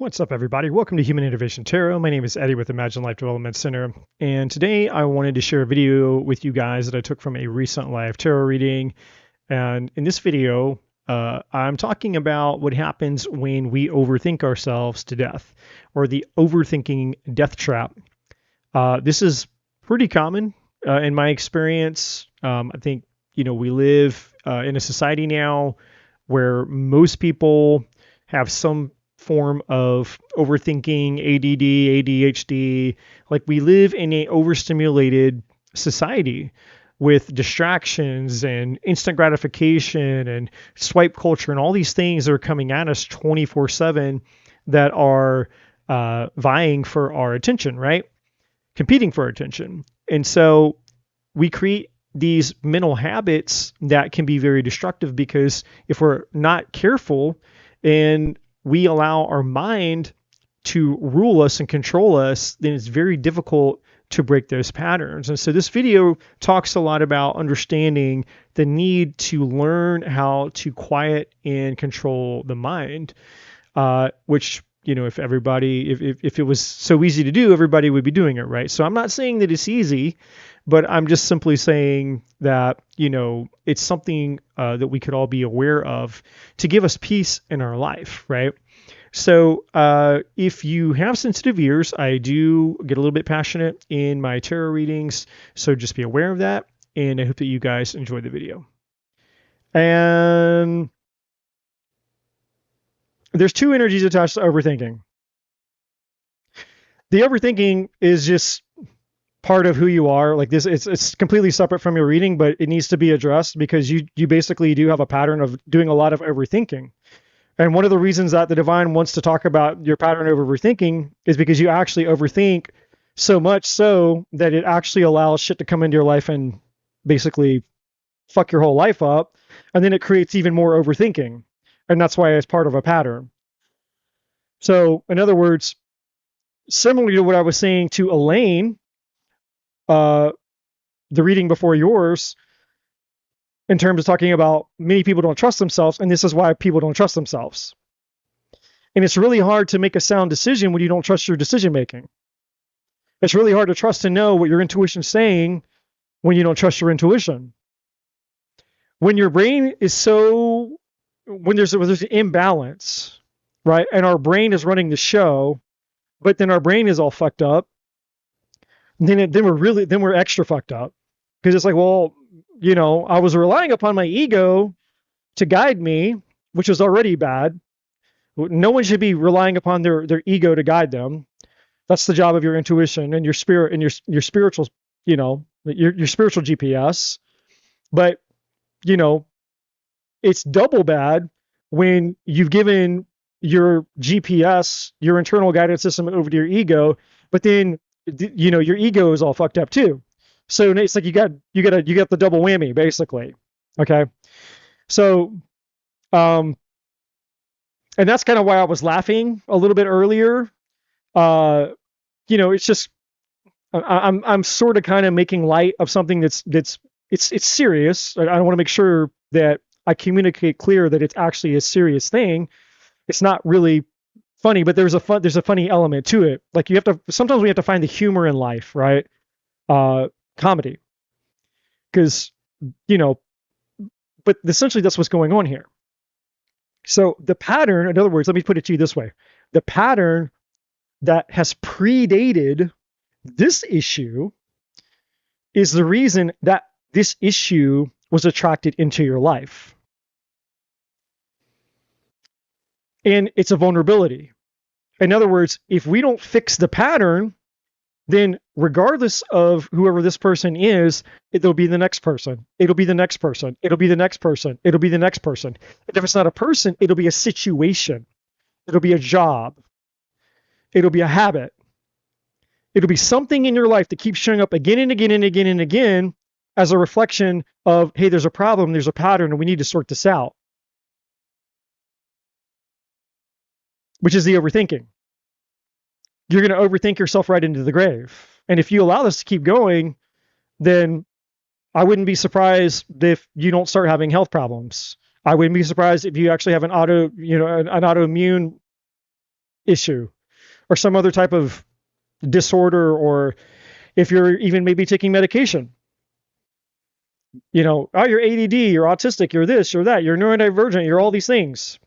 What's up, everybody? Welcome to Human Innovation Tarot. My name is Eddie with Imagine Life Development Center, and today I wanted to share a video with you guys that I took from a recent live tarot reading. And in this video, I'm talking about what happens when we overthink ourselves to death, or the overthinking death trap. This is pretty common in my experience. I think, we live in a society now where most people have some form of overthinking, ADD, ADHD. Like, we live in a overstimulated society with distractions and instant gratification and swipe culture and all these things that are coming at us 24/7 that are vying for our attention, right? Competing for our attention. And so we create these mental habits that can be very destructive, because if we're not careful and we allow our mind to rule us and control us, then it's very difficult to break those patterns. And so this video talks a lot about understanding the need to learn how to quiet and control the mind, which, if it was so easy to do, everybody would be doing it, right? So I'm not saying that it's easy, but I'm just simply saying that, it's something that we could all be aware of to give us peace in our life, right? So if you have sensitive ears, I do get a little bit passionate in my tarot readings, so just be aware of that, and I hope that you guys enjoy the video. And there's two energies attached to overthinking. The overthinking is just part of who you are. Like this, it's completely separate from your reading, but it needs to be addressed because you basically do have a pattern of doing a lot of overthinking. And one of the reasons that the divine wants to talk about your pattern of overthinking is because you actually overthink so much so that it actually allows shit to come into your life and basically fuck your whole life up. And then it creates even more overthinking. And that's why it's part of a pattern. So in other words, similar to what I was saying to Elaine, the reading before yours, in terms of talking about many people don't trust themselves, and this is why people don't trust themselves. And it's really hard to make a sound decision when you don't trust your decision making. It's really hard to trust and know what your intuition's saying when you don't trust your intuition. When your brain is when there's an imbalance, right? And our brain is running the show, but then our brain is all fucked up. Then we're extra fucked up, because it's like, well, I was relying upon my ego to guide me, which was already bad. No one should be relying upon their ego to guide them. That's the job of your intuition and your spirit and your spiritual, your spiritual GPS. But, it's double bad when you've given your GPS, your internal guidance system, over to your ego, but then, your ego is all fucked up too. So it's like you got the double whammy, basically. Okay. So, and that's kind of why I was laughing a little bit earlier. It's just, I'm sort of kind of making light of something that's serious. I want to make sure that I communicate clear that it's actually a serious thing. It's not really funny, but there's a funny element to it. Like, sometimes we have to find the humor in life, right? Comedy, because but essentially that's what's going on here. So the pattern, in other words, let me put it to you this way: the pattern that has predated this issue is the reason that this issue was attracted into your life. And it's a vulnerability. In other words, if we don't fix the pattern, then regardless of whoever this person is, it'll be the next person. It'll be the next person. It'll be the next person. It'll be the next person. And if it's not a person, it'll be a situation. It'll be a job. It'll be a habit. It'll be something in your life that keeps showing up again and again and again and again as a reflection of, hey, there's a problem, there's a pattern, and we need to sort this out. Which is the overthinking. You're going to overthink yourself right into the grave. And if you allow this to keep going, then I wouldn't be surprised if you don't start having health problems. I wouldn't be surprised if you actually have an autoimmune issue or some other type of disorder, or if you're even maybe taking medication. You know, oh, you're ADD, you're autistic, you're this, you're that, you're neurodivergent, you're all these things.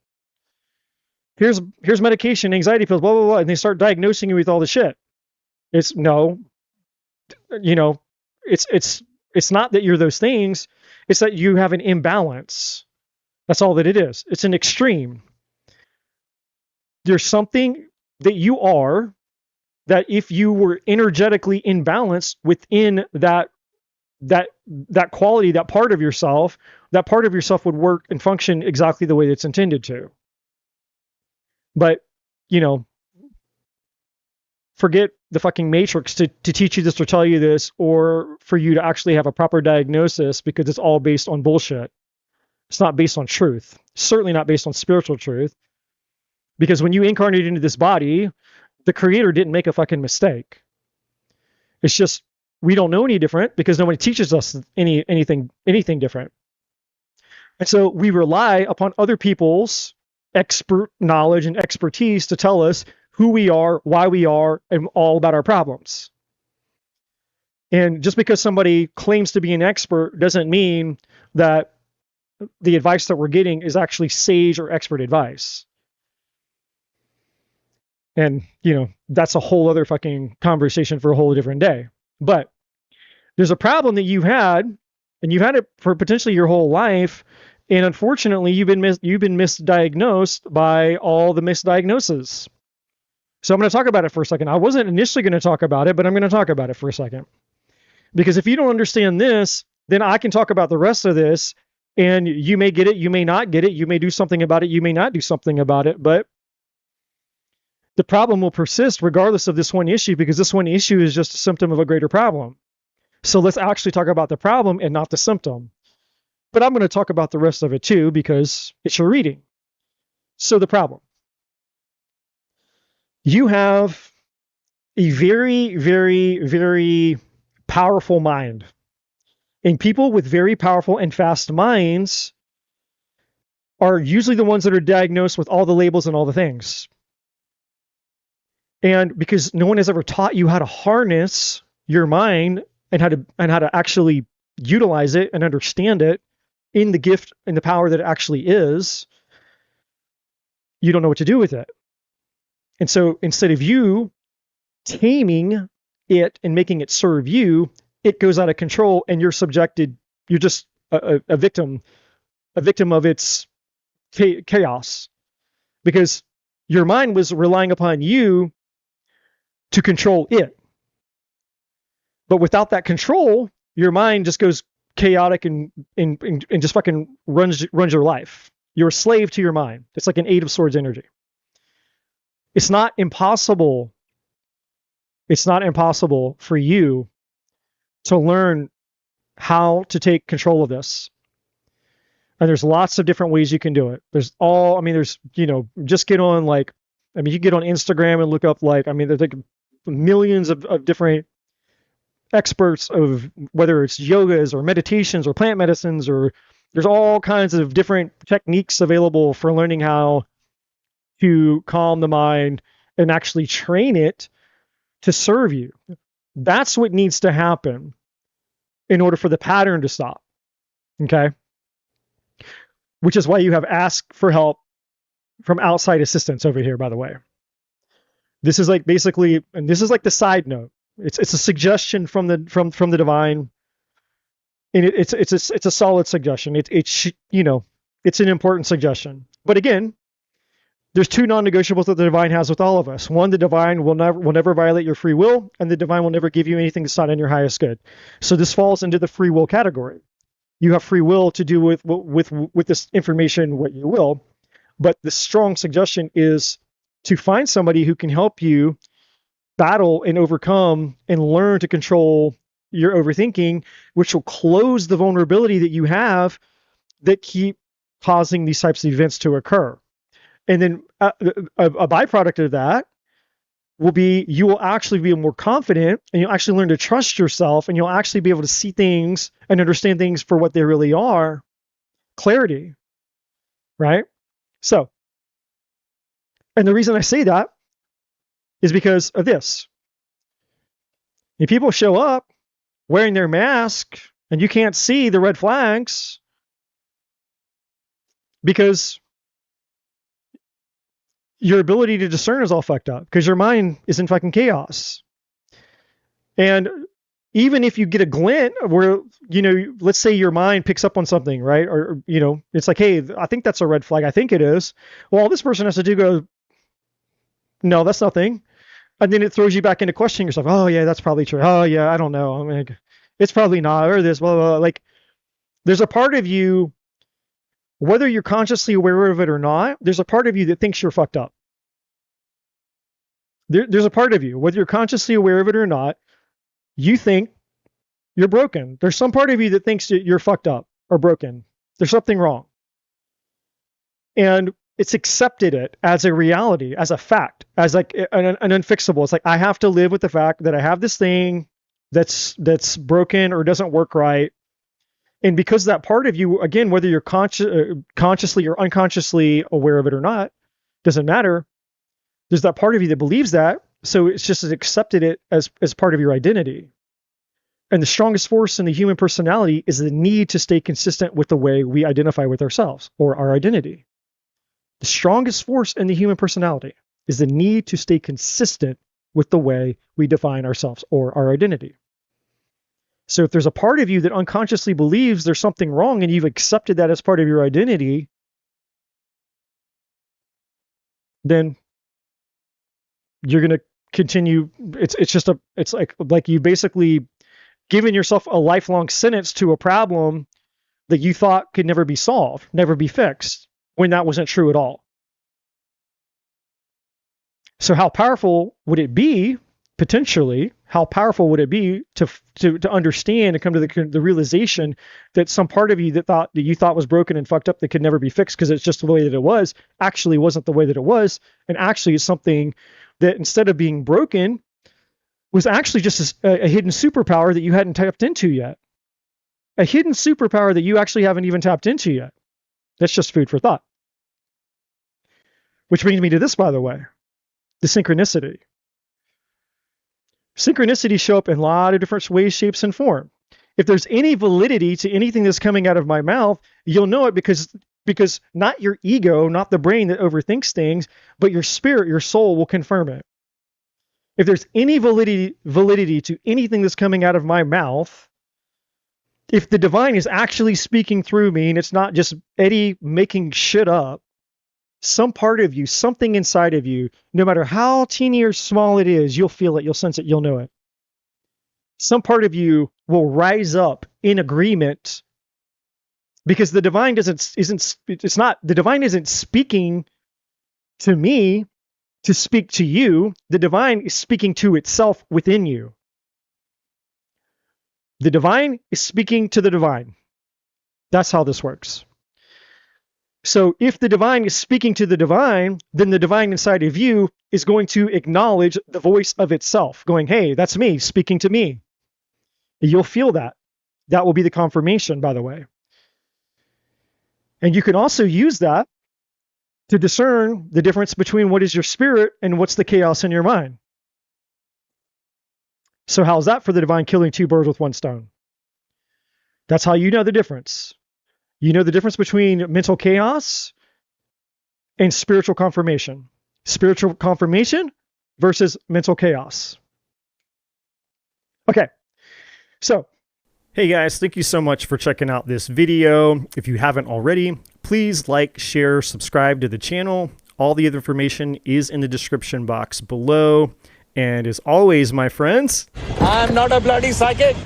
Here's medication, anxiety pills, blah, blah, blah. And they start diagnosing you with all the shit. It's no, you know, it's not that you're those things. It's that you have an imbalance. That's all that it is. It's an extreme. There's something that you are that if you were energetically imbalanced within that quality, that part of yourself would work and function exactly the way it's intended to. But, you know, forget the fucking matrix to teach you this or tell you this, or for you to actually have a proper diagnosis, because it's all based on bullshit. It's not based on truth. Certainly not based on spiritual truth. Because when you incarnate into this body, the creator didn't make a fucking mistake. It's just, we don't know any different because nobody teaches us anything different. And so we rely upon other people's expert knowledge and expertise to tell us who we are, why we are, and all about our problems. And just because somebody claims to be an expert doesn't mean that the advice that we're getting is actually sage or expert advice. And, you know, that's a whole other fucking conversation for a whole different day. But there's a problem that you've had, and you've had it for potentially your whole life. And unfortunately, you've been misdiagnosed by all the misdiagnoses. So I'm going to talk about it for a second. I wasn't initially going to talk about it, but I'm going to talk about it for a second. Because if you don't understand this, then I can talk about the rest of this, and you may get it, you may not get it, you may do something about it, you may not do something about it, but the problem will persist regardless of this one issue, because this one issue is just a symptom of a greater problem. So let's actually talk about the problem and not the symptom. But I'm going to talk about the rest of it too, because it's your reading. So the problem. You have a very, very, very powerful mind. And people with very powerful and fast minds are usually the ones that are diagnosed with all the labels and all the things. And because no one has ever taught you how to harness your mind and how to actually utilize it and understand it in the gift and the power that it actually is, you don't know what to do with it. And so instead of you taming it and making it serve you, it goes out of control, and you're just a victim of its chaos, because your mind was relying upon you to control it. But without that control, your mind just goes chaotic and just fucking runs your life. You're a slave to your mind. It's like an Eight of Swords energy. It's not impossible. It's not impossible for you to learn how to take control of this. And there's lots of different ways you can do it. There's, you know, just get on you get on Instagram and look up there's like millions of different experts of whether it's yogas or meditations or plant medicines, or there's all kinds of different techniques available for learning how to calm the mind and actually train it to serve you. That's what needs to happen in order for the pattern to stop. Okay? Which is why you have ask for help from outside assistance over here, by the way. This is like basically, and this is like the side note. It's a suggestion from the divine, and it's a solid suggestion. It's an important suggestion. But again, there's two non-negotiables that the divine has with all of us. One, the divine will never violate your free will, and the divine will never give you anything that's not in your highest good. So this falls into the free will category. You have free will to do with this information what you will, but the strong suggestion is to find somebody who can help you battle and overcome and learn to control your overthinking, which will close the vulnerability that you have that keep causing these types of events to occur. And then a byproduct of that will be you will actually be more confident, and you'll actually learn to trust yourself, and you'll actually be able to see things and understand things for what they really are. Clarity, right? So, and the reason I say that is because of this. If people show up wearing their mask and you can't see the red flags because your ability to discern is all fucked up because your mind is in fucking chaos. And even if you get a glint where, let's say your mind picks up on something, right? Or, it's like, hey, I think that's a red flag. I think it is. Well, all this person has to do go, no, that's nothing. And then it throws you back into questioning yourself. Oh yeah, that's probably true. Oh yeah, I don't know. I mean, it's probably not, or this, blah, blah, blah. Like there's a part of you, whether you're consciously aware of it or not, there's a part of you that thinks you're fucked up. There's a part of you, whether you're consciously aware of it or not, you think you're broken. There's some part of you that thinks that you're fucked up or broken. There's something wrong. And it's accepted it as a reality, as a fact, as like an unfixable. It's like, I have to live with the fact that I have this thing that's broken or doesn't work right. And because that part of you, again, whether you're consciously or unconsciously aware of it or not, doesn't matter. There's that part of you that believes that. So it's just accepted it as part of your identity. And the strongest force in the human personality is the need to stay consistent with the way we identify with ourselves or our identity. The strongest force in the human personality is the need to stay consistent with the way we define ourselves or our identity. So if there's a part of you that unconsciously believes there's something wrong and you've accepted that as part of your identity, then you're going to continue. It's like you basically given yourself a lifelong sentence to a problem that you thought could never be solved, never be fixed, when that wasn't true at all. So how powerful would it be, potentially, how powerful would it be to understand and come to the realization that some part of you that you thought was broken and fucked up that could never be fixed because it's just the way that it was, actually wasn't the way that it was, and actually is something that instead of being broken, was actually just a hidden superpower that you hadn't tapped into yet. A hidden superpower that you actually haven't even tapped into yet. That's just food for thought. Which brings me to this, by the way, the synchronicity. Synchronicities show up in a lot of different ways, shapes, and form. If there's any validity to anything that's coming out of my mouth, you'll know it because not your ego, not the brain that overthinks things, but your spirit, your soul will confirm it. If there's any validity to anything that's coming out of my mouth, if the divine is actually speaking through me and it's not just Eddie making shit up, some part of you, something inside of you, no matter how teeny or small it is, you'll feel it, you'll sense it, you'll know it. Some part of you will rise up in agreement because the divine the divine isn't speaking to me to speak to you. The divine is speaking to itself within you. The divine is speaking to the divine. That's how this works. So if the divine is speaking to the divine, then the divine inside of you is going to acknowledge the voice of itself, going, hey, that's me speaking to me. You'll feel that. That will be the confirmation, by the way. And you can also use that to discern the difference between what is your spirit and what's the chaos in your mind. So how's that for the divine killing two birds with one stone? That's how you know the difference. You know the difference between mental chaos and spiritual confirmation. Spiritual confirmation versus mental chaos. Okay, so hey guys, thank you so much for checking out this video. If you haven't already, please like, share, subscribe to the channel. All the other information is in the description box below. And as always, my friends, I'm not a bloody psychic.